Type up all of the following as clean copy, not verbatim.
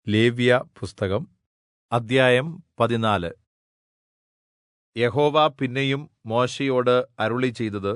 ലേവ്യപുസ്തകം അദ്ധ്യായം 14. യഹോവ പിന്നെയും മോശെയോട് അരുളിച്ചെയ്തത്,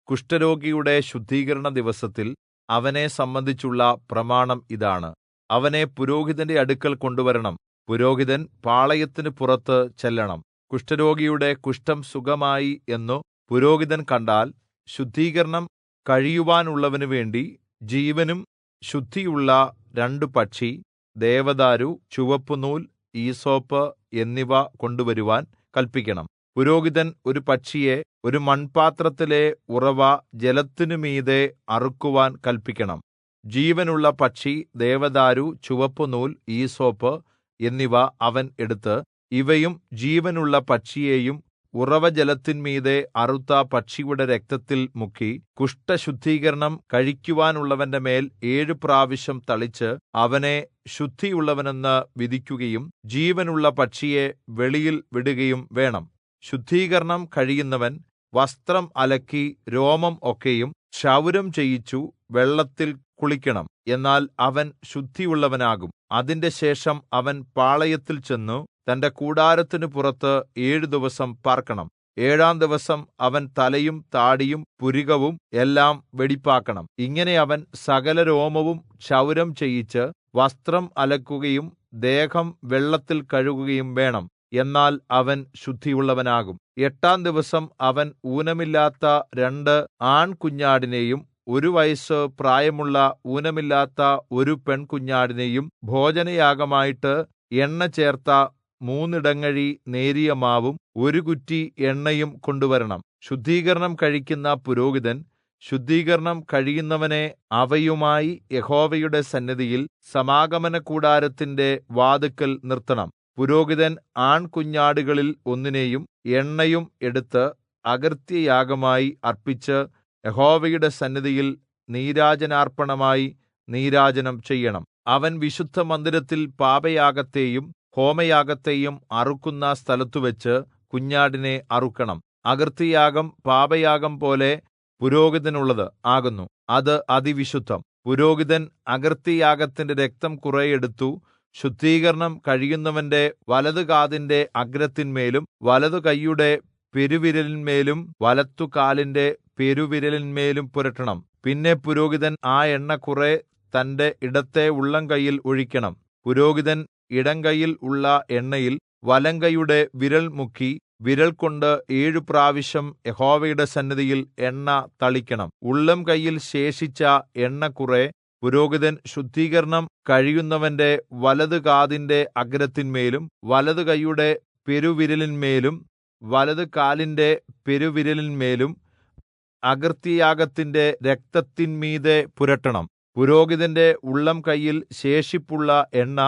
കുഷ്ഠരോഗിയുടെ ശുദ്ധീകരണ ദിവസത്തിൽ അവനെ സംബന്ധിച്ചുള്ള പ്രമാണം ഇതാണ്. അവനെ പുരോഹിതന്റെ അടുക്കൽ കൊണ്ടുവരണം. പുരോഹിതൻ പാളയത്തിന് പുറത്ത് ചെല്ലണം. കുഷ്ഠരോഗിയുടെ കുഷ്ഠം സുഖമായി എന്നു പുരോഹിതൻ കണ്ടാൽ, ശുദ്ധീകരണം കഴിയുവാനുള്ളവനു വേണ്ടി ജീവനും ശുദ്ധിയുള്ള 2 പക്ഷി, ദേവദാരു, ചുവപ്പുനൂൽ, ഈസോപ്പ് എന്നിവ കൊണ്ടുവരുവാൻ കല്പിക്കണം. പുരോഹിതൻ ഒരു പക്ഷിയെ ഒരു മൺപാത്രത്തിലെ ഉറവ ജലത്തിനുമീതെ അറുക്കുവാൻ കല്പിക്കണം. ജീവനുള്ള പക്ഷി, ദേവദാരു, ചുവപ്പുനൂൽ, ഈസോപ്പ് എന്നിവ അവൻ എടുത്ത് ഇവയും ജീവനുള്ള പക്ഷിയെയും ഉറവജലത്തിന്മീതെ അറുത്ത പക്ഷിയുടെ രക്തത്തിൽ മുക്കി കുഷ്ഠശുദ്ധീകരണം കഴിക്കുവാനുള്ളവന്റെ മേൽ 7 പ്രാവശ്യം തളിച്ച് അവനെ ശുദ്ധിയുള്ളവനെന്ന് വിധിക്കുകയും ജീവനുള്ള പക്ഷിയെ വെളിയിൽ വിടുകയും വേണം. ശുദ്ധീകരണം കഴിയുന്നവൻ വസ്ത്രം അലക്കി രോമം ഒക്കെയും ക്ഷൗരം ചെയ്യിച്ചു വെള്ളത്തിൽ കുളിക്കണം. എന്നാൽ അവൻ ശുദ്ധിയുള്ളവനാകും. അതിന്റെ ശേഷം അവൻ പാളയത്തിൽ ചെന്നു തന്റെ കൂടാരത്തിനു പുറത്ത് 7 ദിവസം പാർക്കണം. 7-ാം ദിവസം അവൻ തലയും താടിയും പുരികവും എല്ലാം വെടിപ്പാക്കണം. ഇങ്ങനെ അവൻ സകല രോമവും ക്ഷൗരം ചെയ്യിച്ച് വസ്ത്രം അലക്കുകയും ദേഹം വെള്ളത്തിൽ കഴുകുകയും വേണം. എന്നാൽ അവൻ ശുദ്ധിയുള്ളവനാകും. 8-ാം ദിവസം അവൻ ഊനമില്ലാത്ത 2 ആൺകുഞ്ഞാടിനെയും 1 വയസ്സ് പ്രായമുള്ള ഊനമില്ലാത്ത 1 പെൺകുഞ്ഞാടിനെയും ഭോജനയാഗമായിട്ട് എണ്ണ ചേർത്ത 3 ഇടങ്ങഴി നേരിയ മാവും 1 കുറ്റി എണ്ണയും കൊണ്ടുവരണം. ശുദ്ധീകരണം കഴിക്കുന്ന പുരോഹിതൻ ശുദ്ധീകരണം കഴിയുന്നവനെ അവയുമായി യഹോവയുടെ സന്നിധിയിൽ സമാഗമനകൂടാരത്തിന്റെ വാതിൽക്കൽ നിർത്തണം. പുരോഹിതൻ ആൺകുഞ്ഞാടുകളിൽ ഒന്നിനെയും എണ്ണയും എടുത്ത് അകൃത്യയാഗമായി അർപ്പിച്ച് യഹോവയുടെ സന്നിധിയിൽ നീരാജനാർപ്പണമായി നീരാജനം ചെയ്യണം. അവൻ വിശുദ്ധമന്ദിരത്തിൽ പാപയാഗത്തെയും ഹോമയാഗത്തെയും അറുക്കുന്ന സ്ഥലത്തുവച്ച് കുഞ്ഞാടിനെ അറുക്കണം. അകൃത്യയാഗം പാപയാഗം പോലെ പുരോഹിതനുള്ളത് ആകുന്നു. അത് അതിവിശുദ്ധം. പുരോഹിതൻ അകൃത്യയാഗത്തിന്റെ രക്തം കുറെ എടുത്തു ശുദ്ധീകരണം കഴിയുന്നവന്റെ വലതുകാതിന്റെ അഗ്രത്തിന്മേലും വലതു കൈയുടെ പെരുവിരലിന്മേലും വലത്തുകാലിന്റെ പെരുവിരലിന്മേലും പുരട്ടണം. പിന്നെ പുരോഹിതൻ ആ എണ്ണ കുറെ തന്റെ ഇടത്തെ ഉള്ളംകൈയിൽ ഒഴിക്കണം. പുരോഹിതൻ ഇടംകൈയിൽ ഉള്ള എണ്ണയിൽ വലങ്കൈയുടെ വിരൽ മുക്കി വിരൽ കൊണ്ട് 7 പ്രാവശ്യം യഹോവയുടെ സന്നിധിയിൽ എണ്ണ തളിക്കണം. ഉള്ളം കൈയിൽ ശേഷിച്ച എണ്ണ കുറെ പുരോഹിതൻ ശുദ്ധീകരണം കഴിയുന്നവന്റെ വലതുകാതിന്റെ അഗ്രത്തിന്മേലും വലതു കൈയുടെ പെരുവിരലിന്മേലും വലതു കാലിന്റെ പെരുവിരലിന്മേലും അകൃത്യയാഗത്തിന്റെ രക്തത്തിന്മീതെ പുരട്ടണം. പുരോഹിതന്റെ ഉള്ളം കൈയിൽ ശേഷിപ്പുള്ള എണ്ണ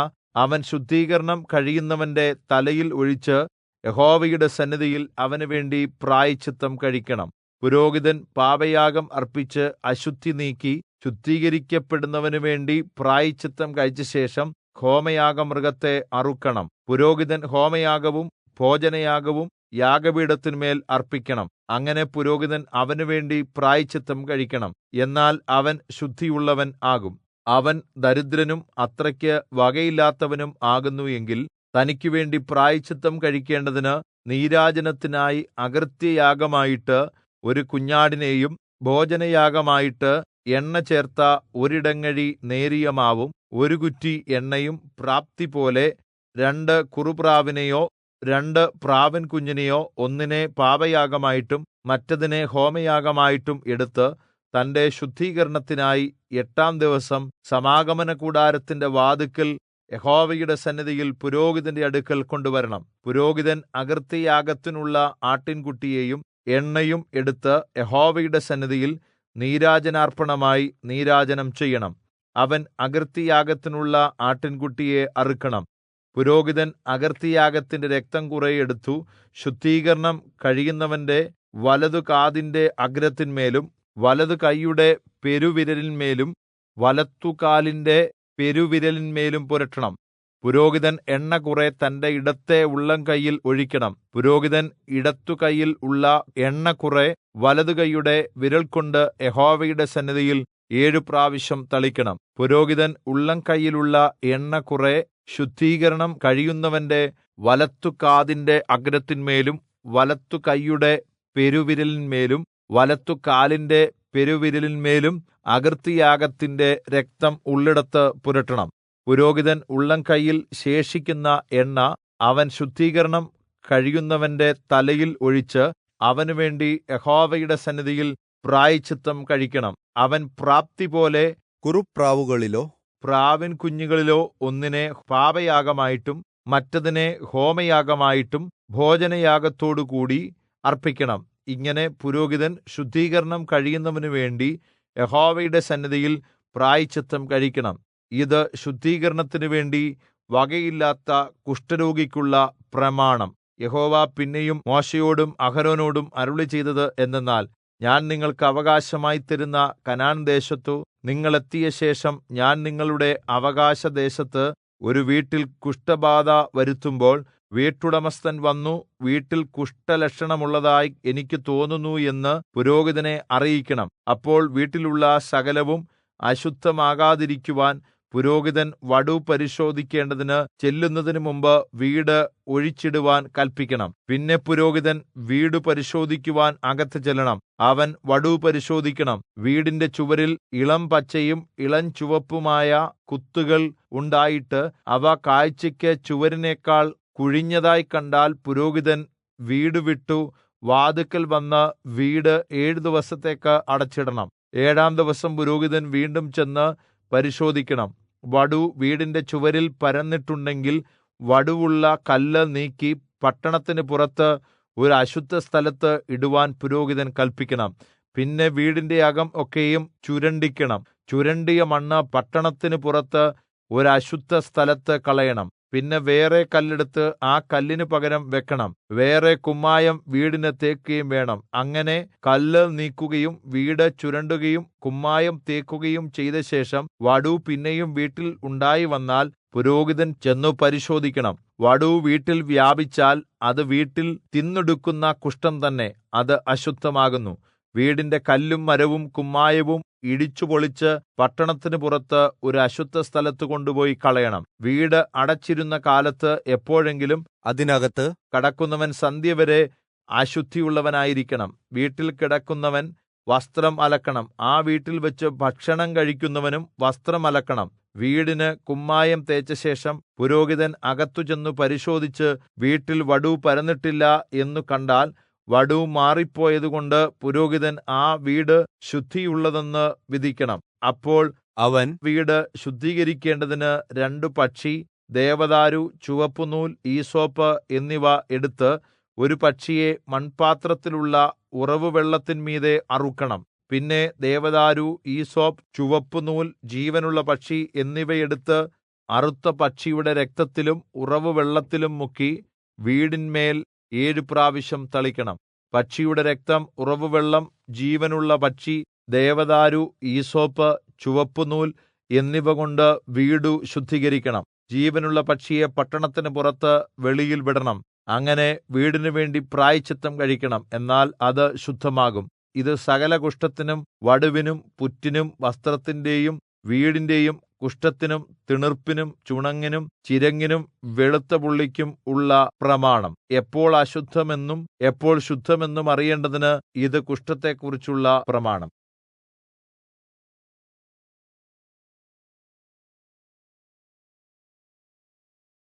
അവൻ ശുദ്ധീകരണം കഴിയുന്നവന്റെ തലയിൽ ഒഴിച്ച് യഹോവയുടെ സന്നിധിയിൽ അവന് വേണ്ടി പ്രായശ്ചിത്തം കഴിക്കണം. പുരോഹിതൻ പാപയാഗം അർപ്പിച്ച് അശുദ്ധി നീക്കി ശുദ്ധീകരിക്കപ്പെടുന്നവനു വേണ്ടി പ്രായശ്ചിത്തം കഴിച്ച ശേഷം ഹോമയാഗമൃഗത്തെ അറുക്കണം. പുരോഹിതൻ ഹോമയാഗവും ഭോജനയാഗവും യാഗപീഠത്തിന്മേൽ അർപ്പിക്കണം. അങ്ങനെ പുരോഹിതൻ അവനുവേണ്ടി പ്രായശ്ചിത്തം കഴിക്കണം. എന്നാൽ അവൻ ശുദ്ധിയുള്ളവൻ ആകും. അവൻ ദരിദ്രനും അത്രയ്ക്ക് വകയില്ലാത്തവനും ആകുന്നു എങ്കിൽ തനിക്കുവേണ്ടി പ്രായശ്ചിത്തം കഴിക്കേണ്ടതിന് നീരാജനത്തിനായി അകൃത്യയാഗമായിട്ട് 1 കുഞ്ഞാടിനെയും ഭോജനയാഗമായിട്ട് എണ്ണ ചേർത്ത 1 ഇടങ്ങഴി നേരിയ മാവും 1 കുറ്റി എണ്ണയും പ്രാപ്തിപോലെ 2 കുറുപ്രാവിനെയോ 2 പ്രാവിൻ കുഞ്ഞിനെയോ ഒന്നിനെ പാപയാഗമായിട്ടും മറ്റതിനെ ഹോമയാഗമായിട്ടും എടുത്ത് തന്റെ ശുദ്ധീകരണത്തിനായി 8-ാം ദിവസം സമാഗമനകൂടാരത്തിന്റെ വാതിൽക്കൽ യഹോവയുടെ സന്നിധിയിൽ പുരോഹിതന്റെ അടുക്കൽ കൊണ്ടുവരണം. പുരോഹിതൻ അകൃത്യയാഗത്തിനുള്ള ആട്ടിൻകുട്ടിയെയും എണ്ണയും എടുത്ത് യഹോവയുടെ സന്നിധിയിൽ നീരാജനാർപ്പണമായി നീരാജനം ചെയ്യണം. അവൻ അകൃത്യയാഗത്തിനുള്ള ആട്ടിൻകുട്ടിയെ അറുക്കണം. പുരോഹിതൻ അകൃത്യയാഗത്തിന്റെ രക്തം കുറെ എടുത്തു ശുദ്ധീകരണം കഴിയുന്നവന്റെ വലതുകാതിന്റെ അഗ്രത്തിന്മേലും വലതു കൈയുടെ പെരുവിരലിന്മേലും വലത്തുകാലിന്റെ പെരുവിരലിന്മേലും പുരട്ടണം. പുരോഹിതൻ എണ്ണ കുറെ തന്റെ ഇടത്തെ ഉള്ളംകൈയിൽ ഒഴിക്കണം. പുരോഹിതൻ ഇടത്തുകൈയിൽ ഉള്ള എണ്ണ കുറെ വലതുകൈയുടെ വിരൽ കൊണ്ട് യഹോവയുടെ സന്നിധിയിൽ 7 പ്രാവശ്യം തളിക്കണം. പുരോഹിതൻ ഉള്ളംകൈയിലുള്ള എണ്ണ കുറെ ശുദ്ധീകരണം കഴിയുന്നവന്റെ വലത്തുകാതിന്റെ അഗ്രത്തിന്മേലും വലത്തുകൈയുടെ പെരുവിരലിന്മേലും വലത്തുകാലിന്റെ പെരുവിരലിന്മേലും അകൃത്യയാഗത്തിന്റെ രക്തം ഉള്ളിടത്ത് പുരട്ടണം. പുരോഹിതൻ ഉള്ളംകൈയിൽ ശേഷിക്കുന്ന എണ്ണ അവൻ ശുദ്ധീകരണം കഴിയുന്നവന്റെ തലയിൽ ഒഴിച്ച് അവനുവേണ്ടി യഹോവയുടെ സന്നിധിയിൽ പ്രായശ്ചിത്തം കഴിക്കണം. അവൻ പ്രാപ്തിപോലെ കുറുപ്രാവുകളിലോ പ്രാവിൻ കുഞ്ഞുങ്ങളിലോ ഒന്നിനെ പാപയാഗമായിട്ടും മറ്റതിനെ ഹോമയാഗമായിട്ടും ഭോജനയാഗത്തോടുകൂടി അർപ്പിക്കണം. ഇങ്ങനെ പുരോഹിതൻ ശുദ്ധീകരണം കഴിയുന്നവനു വേണ്ടി യഹോവയുടെ സന്നിധിയിൽ പ്രായശ്ചിത്തം കഴിക്കണം. ഇത് ശുദ്ധീകരണത്തിനു വേണ്ടി വകയില്ലാത്ത കുഷ്ഠരോഗിക്കുള്ള പ്രമാണം. യഹോവ പിന്നെയും മോശെയോടും അഹരോനോടും അരുളിച്ചെയ്തത് എന്തെന്നാൽ, ഞാൻ നിങ്ങൾക്ക് അവകാശമായി തരുന്ന കനാൻ ദേശത്തു നിങ്ങൾ എത്തിയ ശേഷം ഞാൻ നിങ്ങളുടെ അവകാശദേശത്ത് ഒരു വീട്ടിൽ കുഷ്ഠബാധ വരുത്തുമ്പോൾ വീട്ടുടമസ്ഥൻ വന്നു വീട്ടിൽ കുഷ്ഠലക്ഷണമുള്ളതായി എനിക്ക് തോന്നുന്നു എന്ന് പുരോഹിതനെ അറിയിക്കണം. അപ്പോൾ വീട്ടിലുള്ള സകലവും അശുദ്ധമാകാതിരിക്കുവാൻ പുരോഹിതൻ വടു പരിശോധിക്കേണ്ടതിന് ചെല്ലുന്നതിനു മുമ്പ് വീട് ഒഴിച്ചിടുവാൻ കല്പിക്കണം. പിന്നെ പുരോഹിതൻ വീട് പരിശോധിക്കുവാൻ അകത്ത് ചെല്ലണം. അവൻ വടു പരിശോധിക്കണം. വീടിന്റെ ചുവരിൽ ഇളം പച്ചയും ഇളം ചുവപ്പുമായ കുത്തുകൾ ഉണ്ടായിട്ട് അവ കാഴ്ചയ്ക്ക് ചുവരിനേക്കാൾ കുഴിഞ്ഞതായി കണ്ടാൽ പുരോഹിതൻ വീട് വിട്ടു വാതിക്കൽ വന്ന് വീട് 7 ദിവസത്തേക്ക് അടച്ചിടണം. 7-ാം ദിവസം പുരോഹിതൻ വീണ്ടും ചെന്ന് പരിശോധിക്കണം. വടു വീടിന്റെ ചുവരിൽ പരന്നിട്ടുണ്ടെങ്കിൽ വടുവുള്ള കല്ല് നീക്കി പട്ടണത്തിന് പുറത്ത് ഒരു അശുദ്ധസ്ഥലത്ത് ഇടുവാൻ പുരോഹിതൻ കല്പിക്കണം. പിന്നെ വീടിന്റെ അകം ഒക്കെയും ചുരണ്ടിക്കണം. ചുരണ്ടിയ മണ്ണ് പട്ടണത്തിന് പുറത്ത് ഒരു അശുദ്ധ സ്ഥലത്ത് കളയണം. പിന്നെ വേറെ കല്ലെടുത്ത് ആ കല്ലിന് പകരം വെക്കണം. വേറെ കുമ്മായം വീടിന് തേക്കുകയും വേണം. അങ്ങനെ കല്ല് നീക്കുകയും വീട് ചുരണ്ടുകയും കുമ്മായം തേക്കുകയും ചെയ്ത ശേഷം വടു പിന്നെയും വീട്ടിൽ ഉണ്ടായി വന്നാൽ പുരോഹിതൻ ചെന്നു പരിശോധിക്കണം. വടു വീട്ടിൽ വ്യാപിച്ചാൽ അത് വീട്ടിൽ തിന്നെടുക്കുന്ന കുഷ്ഠം തന്നെ, അത് അശുദ്ധമാകുന്നു. വീടിന്റെ കല്ലും മരവും കുമ്മായവും ഇടിച്ചുപൊളിച്ച് പട്ടണത്തിന് പുറത്ത് ഒരു അശുദ്ധ സ്ഥലത്ത് കൊണ്ടുപോയി കളയണം. വീട് അടച്ചിരുന്ന കാലത്ത് എപ്പോഴെങ്കിലും അതിനകത്ത് കടക്കുന്നവൻ സന്ധ്യവരെ അശുദ്ധിയുള്ളവനായിരിക്കണം. വീട്ടിൽ കിടക്കുന്നവൻ വസ്ത്രം അലക്കണം. ആ വീട്ടിൽ വെച്ച് ഭക്ഷണം കഴിക്കുന്നവനും വസ്ത്രം അലക്കണം. വീടിന് കുമ്മായം തേച്ച ശേഷം പുരോഹിതൻ അകത്തു ചെന്നു പരിശോധിച്ച് വീട്ടിൽ വടു പരന്നിട്ടില്ല എന്നു കണ്ടാൽ വടു മാറിപ്പോയതുകൊണ്ട് പുരോഹിതൻ ആ വീട് ശുദ്ധിയുള്ളതെന്ന് വിധിക്കണം. അപ്പോൾ അവൻ വീട് ശുദ്ധീകരിക്കേണ്ടതിന് 2 പക്ഷി, ദേവദാരു, ചുവപ്പുനൂൽ, ഈസോപ്പ് എന്നിവ എടുത്ത് ഒരു പക്ഷിയെ മൺപാത്രത്തിലുള്ള ഉറവുവെള്ളത്തിന്മീതെ അറുക്കണം. പിന്നെ ദേവദാരു, ഈസോപ്പ്, ചുവപ്പുനൂൽ, ജീവനുള്ള പക്ഷി എന്നിവയെടുത്ത് അറുത്ത പക്ഷിയുടെ രക്തത്തിലും ഉറവുവെള്ളത്തിലും മുക്കി വീടിന്മേൽ 7 പ്രാവശ്യം തളിക്കണം. പക്ഷിയുടെ രക്തം, ഉറവുവെള്ളം, ജീവനുള്ള പക്ഷി, ദേവദാരു, ഈസോപ്പ്, ചുവപ്പുനൂൽ എന്നിവ കൊണ്ട് വീടു ശുദ്ധീകരിക്കണം. ജീവനുള്ള പക്ഷിയെ പട്ടണത്തിന് പുറത്ത് വെളിയിൽ വിടണം. അങ്ങനെ വീടിനു വേണ്ടി പ്രായശ്ചിത്തം കഴിക്കണം. എന്നാൽ അത് ശുദ്ധമാകും. ഇത് സകല കുഷ്ഠത്തിനും വടുവിനും പുറ്റിനും വസ്ത്രത്തിന്റെയും വീടിന്റെയും കുഷ്ഠത്തിനും തിണർപ്പിനും ചുണങ്ങിനും ചിരങ്ങിനും വെളുത്ത പുള്ളിക്കും ഉള്ള പ്രമാണം. എപ്പോൾ അശുദ്ധമെന്നും എപ്പോൾ ശുദ്ധമെന്നും അറിയേണ്ടതിന് ഇത് കുഷ്ഠത്തെക്കുറിച്ചുള്ള പ്രമാണം.